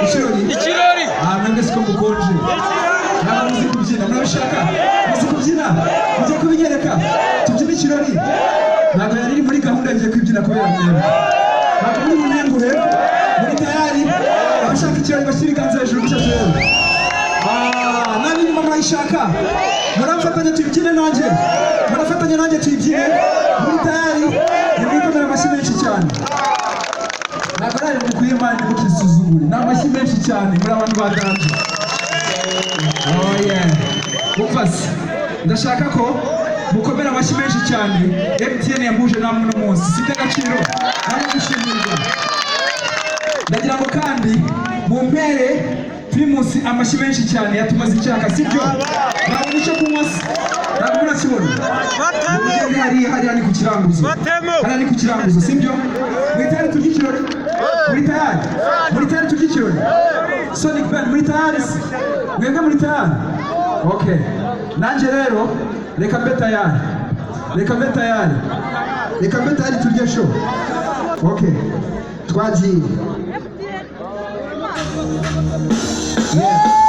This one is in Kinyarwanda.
Ikirori. Mwebwe siko mukonje. Ntabwo muzi kubyina, murabishaka? Muzi kubyina? Mujye kubinyereka. Tubyine ikirori. Ntabwo yari iri muri gahunda ngiye kwibyina kubera mwebwe. Ntabwo muri bunenguhe. Muri tayari. Abashaka ikirori bashyira ibiganza hejuru gusa turebe. Nani nyuma mwayishaka? Murafatanya tuyibyine nanjye. Murafatanya nanjye tuyibyine. Muri tayari. Nimwikomera amashyi menshi cyane. Ntabwo ari mukwiye mani mukisuzugure. Ni amashyi menshi cyane muri abantu badanje. Mufasi ndashaka ko mukomera amashyi menshi cyane. MTN yambuje namwe uno munsi site agaciro namwe gushimirwa. Ndagira ngo kandi mumpere Primus amashyi menshi cyane yatumaze icyaka sibyo? Ntabwo nicyo kunywa se ntabwo murakibona. Hariya ni ku kiranguzo. Hariya ni ku kiranguzo sibyo? Mwitayari turya ikirori? Muri tayari turya ikirori? Sonic Band muri tayari se? Mwebwe muri tayari? Okay. Nanjye rero reka mbe tayari. Reka mbe tayari turye show. Okay. Twagiye. Yeah.